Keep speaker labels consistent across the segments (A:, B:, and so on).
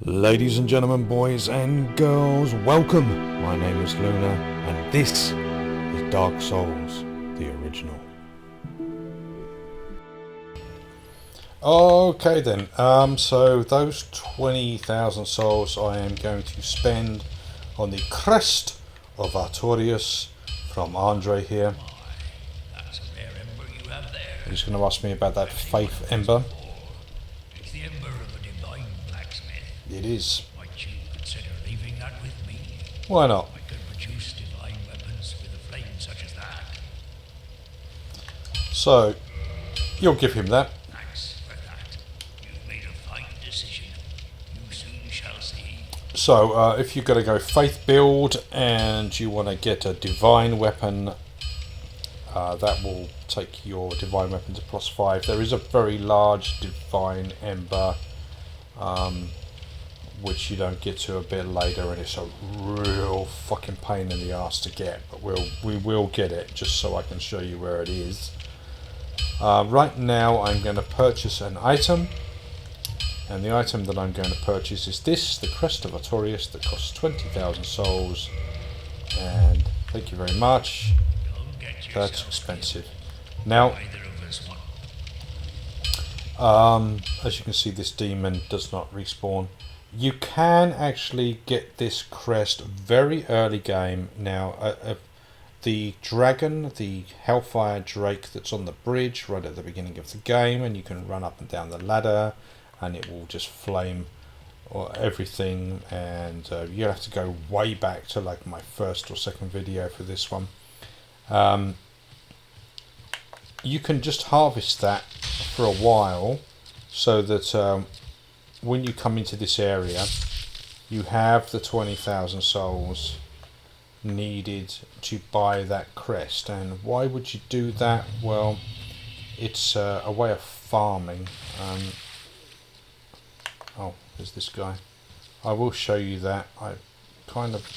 A: Ladies and gentlemen, boys and girls, welcome! My name is Luna, and this is Dark Souls, the original. Okay then, so those 20,000 souls I am going to spend on the crest of Artorias from Andre here.
B: That's a rare ember you have there.
A: He's going to ask me about that faith ember.
B: It's the ember of a divine blacksmith.
A: It is.
B: Might you consider leaving that with me?
A: Why not?
B: I could produce divine weapons with a flame such as that.
A: So, you'll give him that.
B: Thanks for that. You've made a fine decision. You soon shall see.
A: So, if you're going to go faith build and you want to get a divine weapon, that will take your divine weapon to +5. There is a very large divine ember, which you don't get to a bit later, and it's a real fucking pain in the ass to get. But we will get it, just so I can show you where it is. Right now, I'm going to purchase an item. And the item that I'm going to purchase is this, the Crest of Artorias, that costs 20,000 souls. And thank you very much. That's expensive. Now, as you can see, this demon does not respawn. You can actually get this crest very early game. Now, the dragon, the Hellfire Drake that's on the bridge right at the beginning of the game, and you can run up and down the ladder, and it will just flame or everything. And you have to go way back to like my first or second video for this one. You can just harvest that for a while, so that when you come into this area, you have the 20,000 souls needed to buy that crest. And why would you do that? Well, it's a way of farming. Oh, there's this guy. I will show you that. I kind of...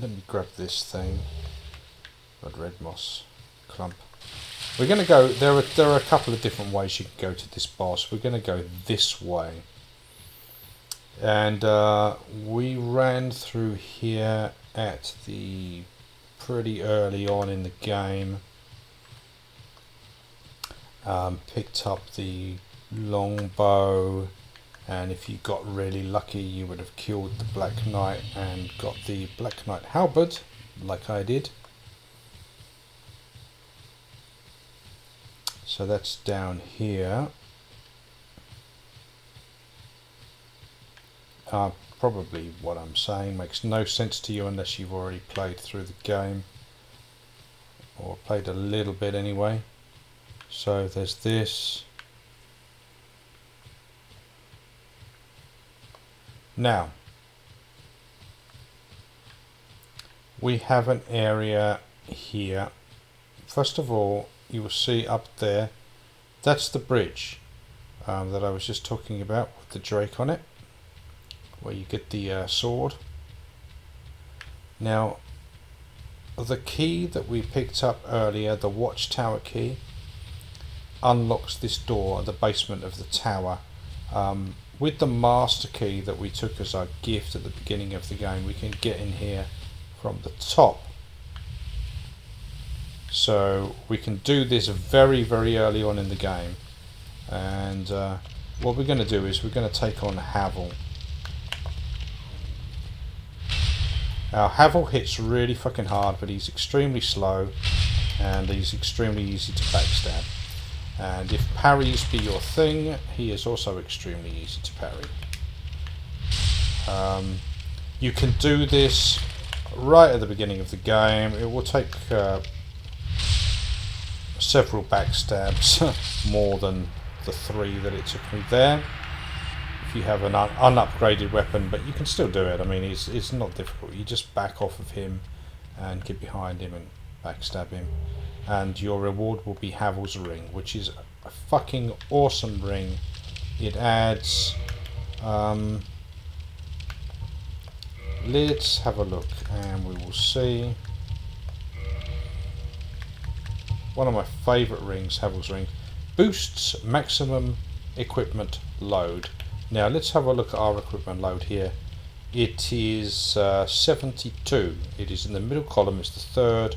A: let me grab this thing. Red moss clump. We're going to go... There are a couple of different ways you can go to this boss. We're going to go this way. And we ran through here at the... pretty early on in the game. Picked up the longbow, and if you got really lucky you would have killed the Black Knight and got the Black Knight halberd, like I did. So that's down here. Probably what I'm saying makes no sense to you unless you've already played through the game, or played a little bit anyway. So there's this. Now, we have an area here. First of all, you will see up there, that's the bridge that I was just talking about with the Drake on it, where you get the sword. Now, the key that we picked up earlier, the watchtower key, unlocks this door at the basement of the tower. With the master key that we took as our gift at the beginning of the game, we can get in here from the top. So we can do this very, very early on in the game. And what we're going to do is we're going to take on Havel. Now, Havel hits really fucking hard, but he's extremely slow, and he's extremely easy to backstab. And if parries be your thing, he is also extremely easy to parry. You can do this right at the beginning of the game. It will take several backstabs, more than the 3 that it took me there, if you have an unupgraded weapon, but you can still do it. I mean, it's not difficult. You just back off of him and get behind him and backstab him. And your reward will be Havel's ring, which is a fucking awesome ring. It adds... let's have a look and we will see. One of my favourite rings, Havel's ring. boosts maximum equipment load. Now let's have a look at our equipment load here. It is 72. It is in the middle column. It's the third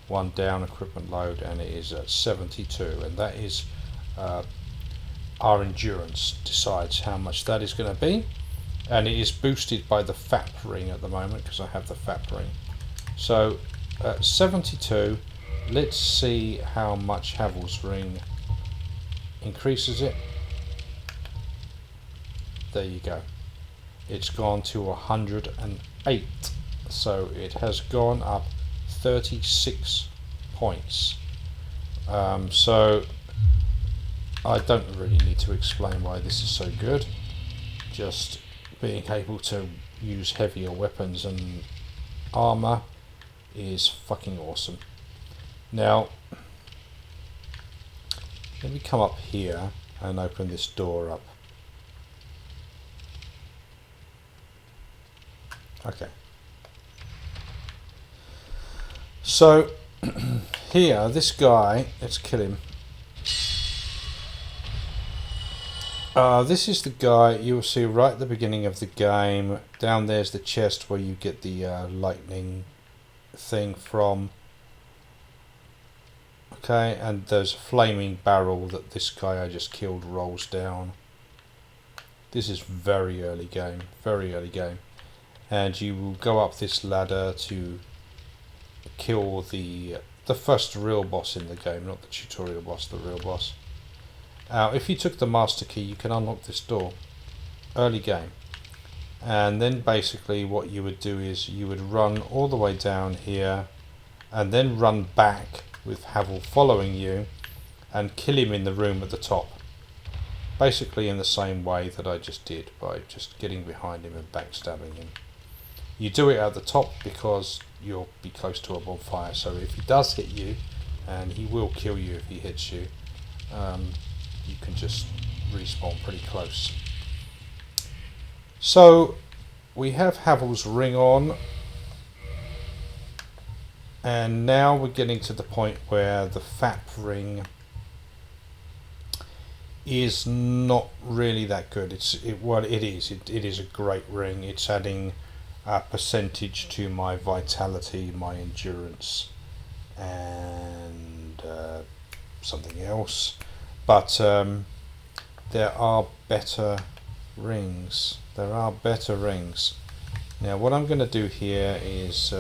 A: one down, equipment load, and it is at 72, and that is our endurance decides how much that is going to be, and it is boosted by the FAP ring at the moment because I have the FAP ring. So at 72, let's see how much Havel's ring increases it. There you go. It's gone to 108, so it has gone up 36 points. So I don't really need to explain why this is so good. Just being able to use heavier weapons and armor is fucking awesome. Now let me come up here and open this door up. Okay. So here, this guy, let's kill him. This is the guy you'll see right at the beginning of the game. Down there's the chest where you get the lightning thing from. Okay, and there's a flaming barrel that this guy I just killed rolls down. This is very early game, and you will go up this ladder to kill the first real boss in the game, not the tutorial boss, the real boss. Now, if you took the master key, you can unlock this door early game, and then basically what you would do is you would run all the way down here and then run back with Havel following you and kill him in the room at the top, basically in the same way that I just did, by just getting behind him and backstabbing him. You do it at the top because you'll be close to a bonfire, so if he does hit you, and he will kill you if he hits you, you can just respawn pretty close. So we have Havel's ring on, and now we're getting to the point where the FAP ring is not really that good. It is a great ring. It's adding a percentage to my vitality, my endurance, and something else. But there are better rings. Now what I'm going to do here is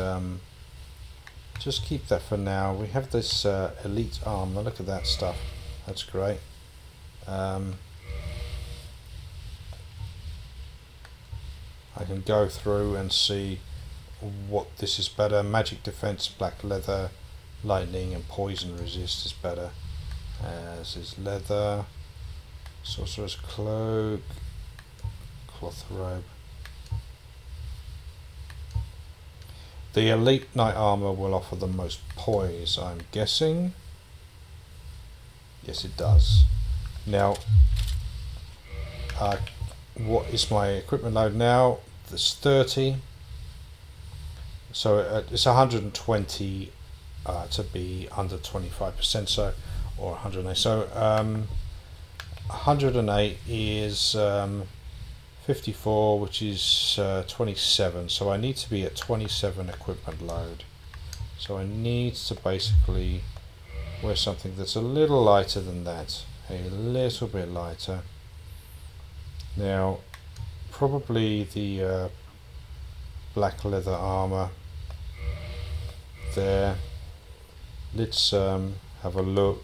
A: just keep that for now. We have this elite armor. Look at that stuff. That's great. I can go through and see what this is better. Magic defense, black leather, lightning and poison resist is better. This is leather, sorcerer's cloak, cloth robe. The elite knight armor will offer the most poise, I'm guessing. Yes, it does. Now, what is my equipment load now? There's 30. So it's 120 to be under 25%. So, or 108. So 108 is 54, which is 27. So I need to be at 27 equipment load. So I need to basically wear something that's a little lighter than that. A little bit lighter. Now, probably the black leather armor there. Let's have a look.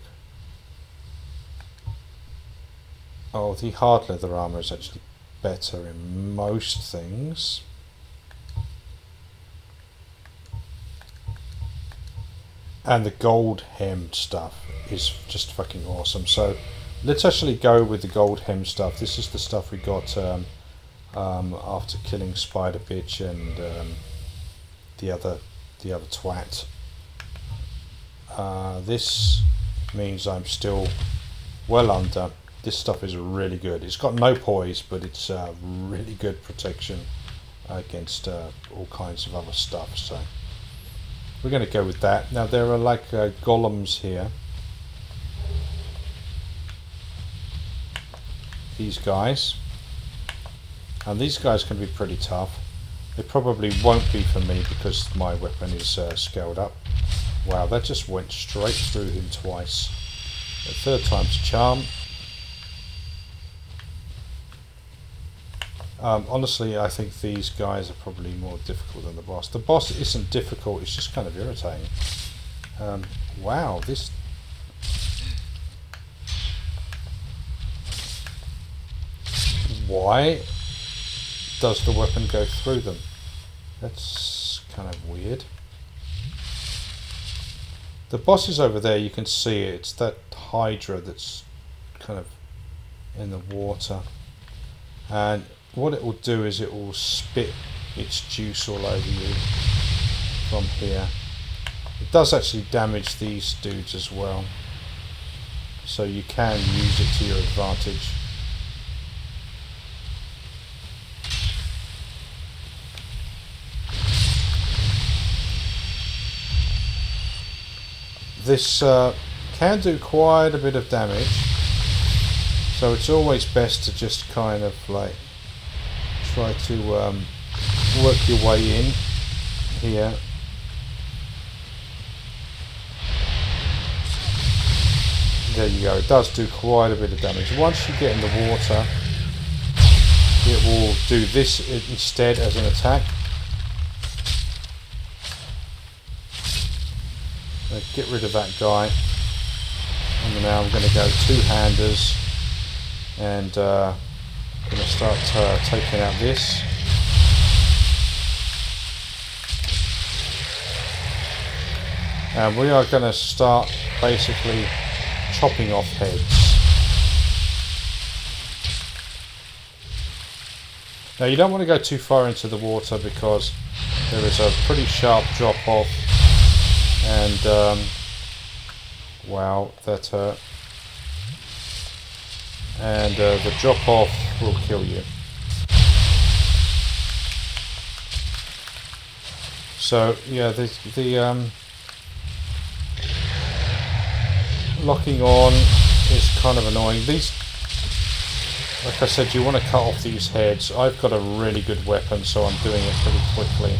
A: Oh, the hard leather armor is actually better in most things. And the gold hemmed stuff is just fucking awesome. So let's actually go with the gold hem stuff. This is the stuff we got after killing Spider Bitch and the other twat. This means I'm still well under. This stuff is really good. It's got no poise, but it's really good protection against all kinds of other stuff. So we're going to go with that. Now there are like golems here. these guys. And these guys can be pretty tough. They probably won't be for me because my weapon is scaled up. Wow, that just went straight through him twice. The third time's a charm. Honestly, I think these guys are probably more difficult than the boss. The boss isn't difficult, it's just kind of irritating. Wow, this... Why does the weapon go through them? That's kind of weird. The boss is over there, you can see it. It's that Hydra that's kind of in the water. And what it will do is it will spit its juice all over you from here. It does actually damage these dudes as well, so you can use it to your advantage. This can do quite a bit of damage, so it's always best to just kind of like try to work your way in here. There you go, it does do quite a bit of damage. Once you get in the water, it will do this instead as an attack. Get rid of that guy, and now I'm going to go two-handers and going to start taking out this. And we are going to start basically chopping off heads. Now you don't want to go too far into the water because there is a pretty sharp drop off. And wow, that hurt. And the drop off will kill you. So yeah, the locking on is kind of annoying. These, like I said, you want to cut off these heads. I've got a really good weapon, so I'm doing it pretty quickly.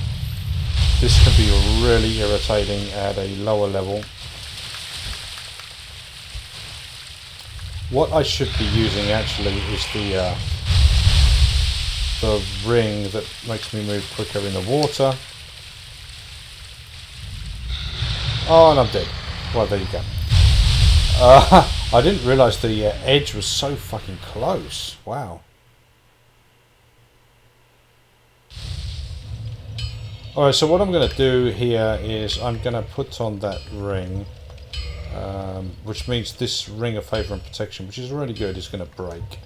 A: This can be really irritating at a lower level. What I should be using actually is the ring that makes me move quicker in the water. Oh, and I'm dead. Well, there you go. I didn't realise the edge was so fucking close. Wow. Alright, so what I'm going to do here is I'm going to put on that ring, which means this ring of favour and protection, which is really good, is going to break.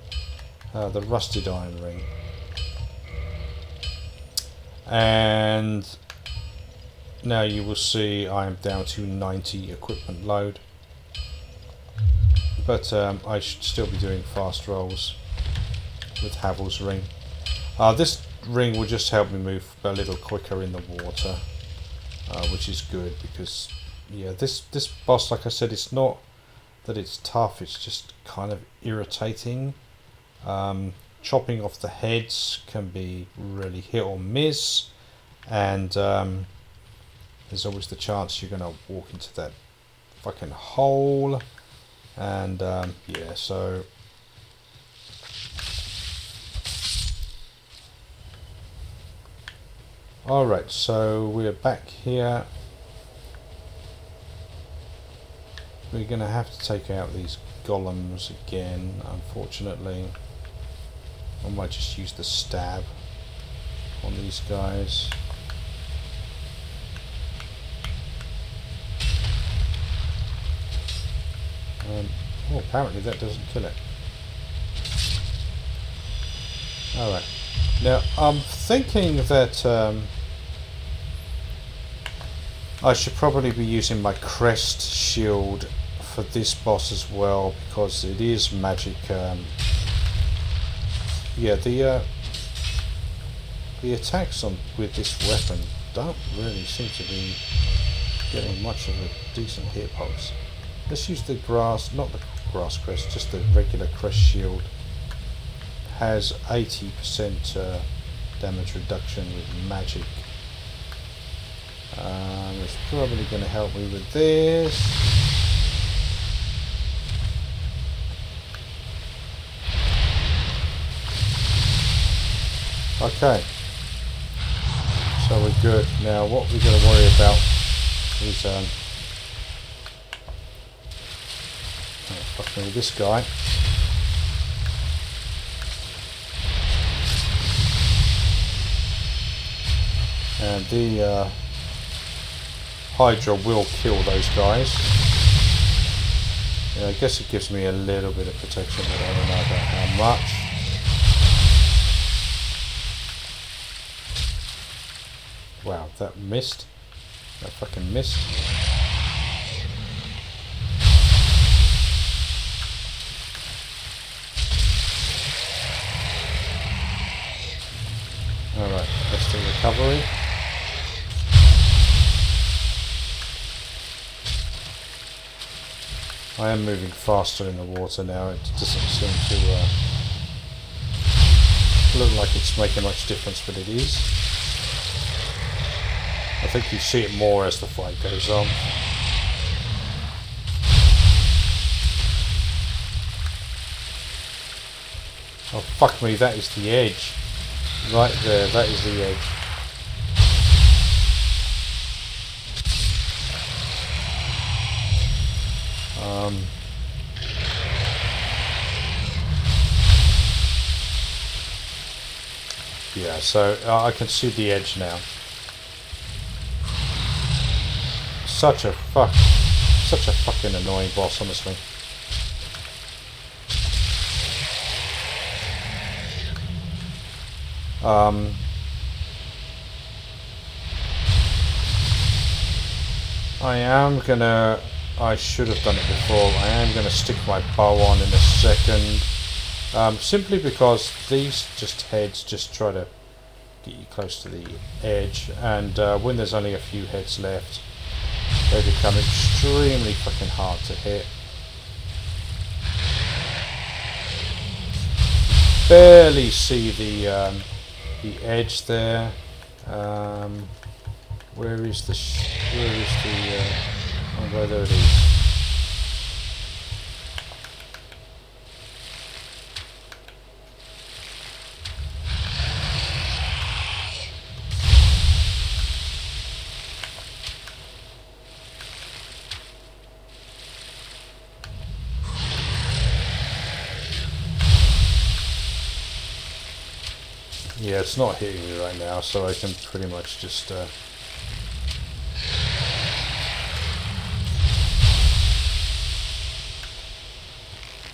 A: The rusted iron ring. And now you will see I am down to 90 equipment load. But I should still be doing fast rolls with Havel's ring. This ring will just help me move a little quicker in the water, which is good because yeah, this boss, like I said, it's not that it's tough, it's just kind of irritating. Chopping off the heads can be really hit or miss, and there's always the chance you're going to walk into that fucking hole, and yeah, so alright, so we're back here. We're going to have to take out these golems again, unfortunately. I might just use the stab on these guys. Oh, apparently that doesn't kill it. Alright. Now, I'm thinking that I should probably be using my crest shield for this boss as well, because it is magic. Yeah, the attacks with this weapon don't really seem to be getting much of a decent hitbox. Let's use the grass, not the grass crest, just the regular crest shield. has 80% damage reduction with magic. It's probably going to help me with this. Okay, so we're good. Now what we're going to worry about is fucking with this guy. And the Hydra will kill those guys. Yeah, I guess it gives me a little bit of protection, but I don't know about how much. Wow, that missed. That fucking missed. Alright, let's do recovery. I am moving faster in the water now. It doesn't seem to look like it's making much difference, but it is. I think you see it more as the fight goes on. Oh fuck me, that is the edge. Right there, that is the edge. Yeah, so I can see the edge now. Such a fucking annoying boss, honestly. I should have done it before. I am gonna stick my bow on in a second. Simply because these heads just try to get you close to the edge, and when there's only a few heads left, they become extremely fucking hard to hit. Barely see the edge there. Where is the? Oh, there it is. Yeah, it's not hitting me right now, so I can pretty much just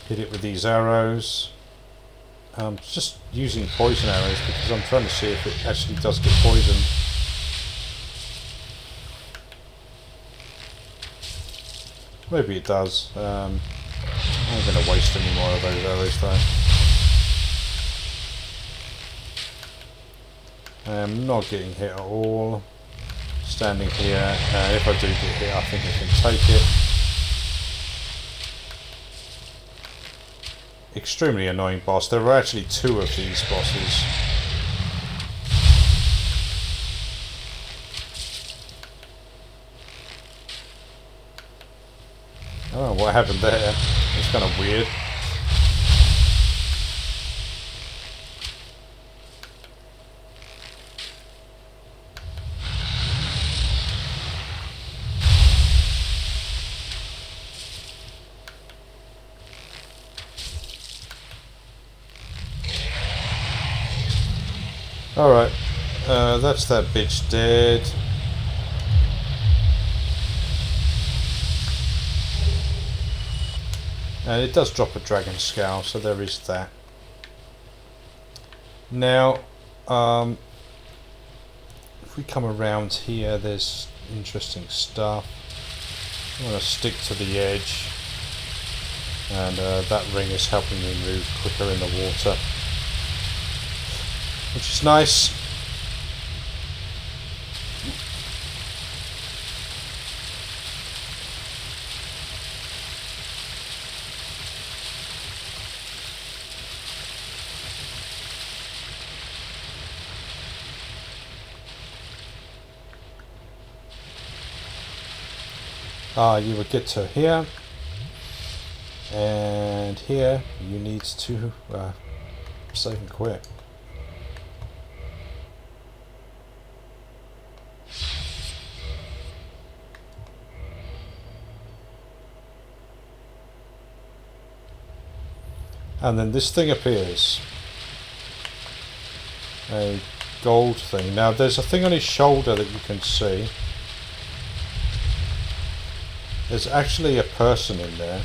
A: hit it with these arrows. Just using poison arrows because I'm trying to see if it actually does get poisoned. Maybe it does. I'm not going to waste any more of those arrows though. I am not getting hit at all. Standing here, if I do get hit, I think I can take it. Extremely annoying boss. There were actually two of these bosses. I don't know what happened there. It's kind of weird. Alright, that's that bitch dead. And it does drop a dragon skull, so there is that. Now, if we come around here, there's interesting stuff. I'm going to stick to the edge, and that ring is helping me move quicker in the water, which is nice. You would get to here, and here you need to save and quit. And then this thing appears. A gold thing. Now there's a thing on his shoulder that you can see. There's actually a person in there.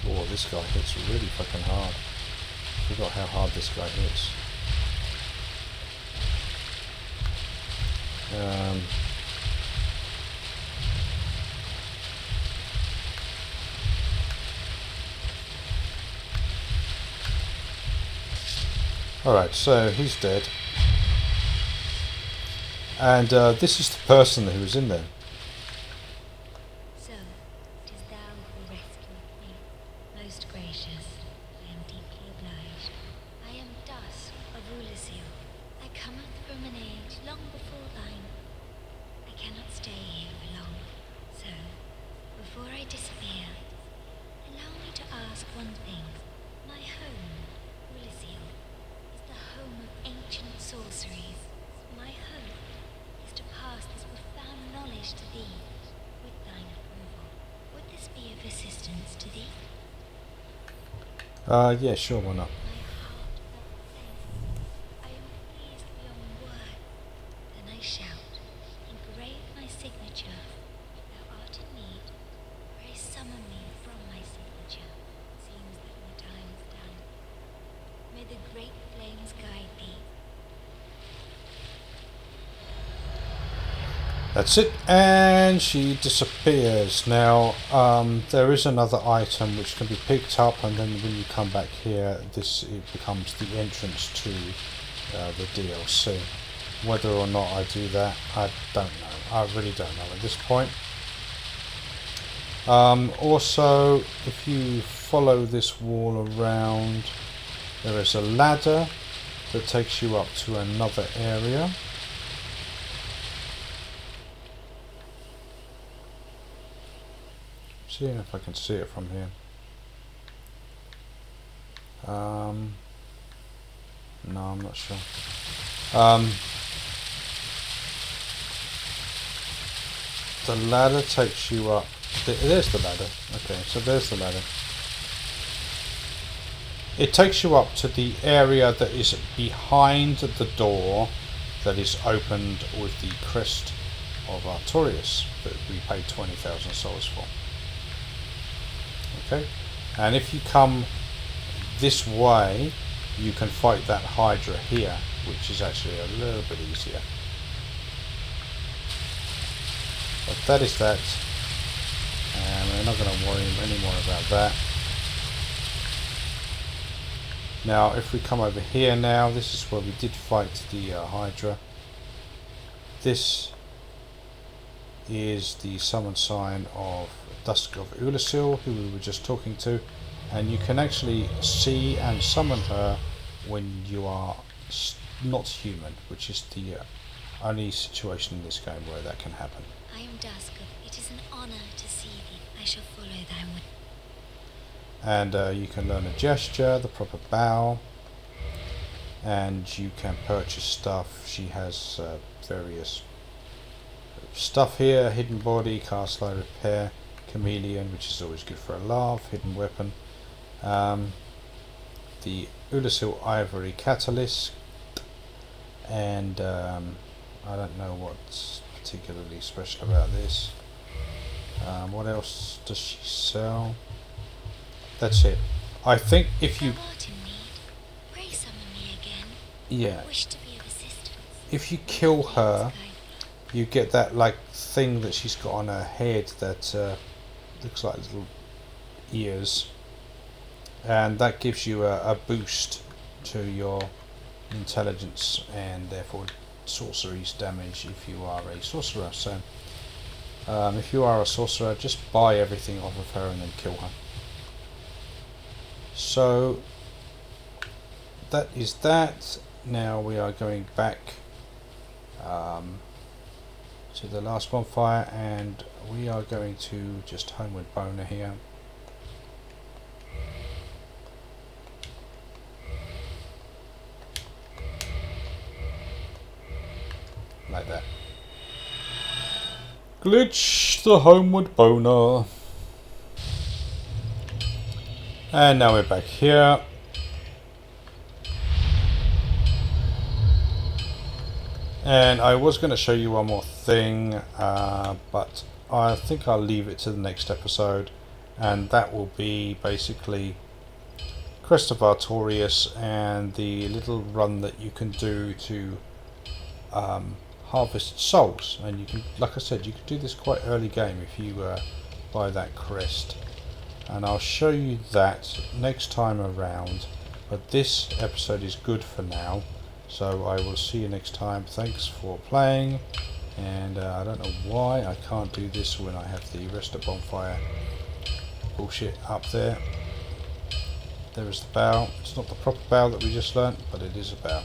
A: Oh, this guy hits really fucking hard. I forgot how hard this guy hits. Alright, so he's dead. And this is the person who was in there.
C: So, it is thou who rescued me. Most gracious, I am deeply obliged. I am Dusk of Ulasil. I cometh from an age long before thine. I cannot stay here for long. So, before I disappear, allow me to ask one thing. My home, Ulasil, is the home of ancient sorceries. My hope is to pass this profound knowledge to thee, with thine approval. Would this be of assistance to thee?
A: Yeah, sure, why not?
C: My heartfelt thanks. I am pleased beyond word. Then I shout, engrave my signature. If thou art in need, pray summon me from my signature. Seems that my time is done. May the great flames guide thee.
A: That's it, and she disappears. Now, there is another item which can be picked up, and then when you come back here, it becomes the entrance to the DLC. Whether or not I do that, I don't know. I really don't know at this point. Also, if you follow this wall around, there is a ladder that takes you up to another area. Seeing if I can see it from here. No, I'm not sure. The ladder takes you up. There's the ladder. Okay, so there's the ladder. It takes you up to the area that is behind the door that is opened with the crest of Artorias that we paid 20,000 souls for. Okay, and if you come this way, you can fight that Hydra here, which is actually a little bit easier. But that is that, and we're not going to worry anymore about that. Now, if we come over here now, this is where we did fight the Hydra. This is the summon sign of Dusk of Ulasil, who we were just talking to, and you can actually see and summon her when you are not human, which is the only situation in this game where that can happen.
C: I am Dusk. It is an honor to see thee. I shall follow thy wood.
A: And you can learn a gesture, the proper bow, and you can purchase stuff. She has various stuff here: hidden body, cast slow repair, chameleon, which is always good for a laugh, hidden weapon, the Ulasil ivory catalyst, and I don't know what's particularly special about this. What else does she sell? That's it. I think if you...
C: Thou art in need. Pray summon me again.
A: Yeah.
C: I wish to be of assistance.
A: If you kill her, you get that like thing that she's got on her head that looks like little ears, and that gives you a boost to your intelligence and therefore sorcery's damage if you are a sorcerer. So if you are a sorcerer, just buy everything off of her and then kill her. So that is that. Now we are going back to the last bonfire, and we are going to just homeward boner here. Like that. Glitch the homeward boner. And now we're back here. And I was going to show you one more thing, but I think I'll leave it to the next episode, and that will be basically Crest of Artorias and the little run that you can do to harvest souls. And you can, like I said, you can do this quite early game if you buy that crest, and I'll show you that next time around. But this episode is good for now, so I will see you next time. Thanks for playing, and I don't know why I can't do this when I have the rest of bonfire bullshit up there. There is the bow. It's not the proper bow that we just learnt, but it is a bow.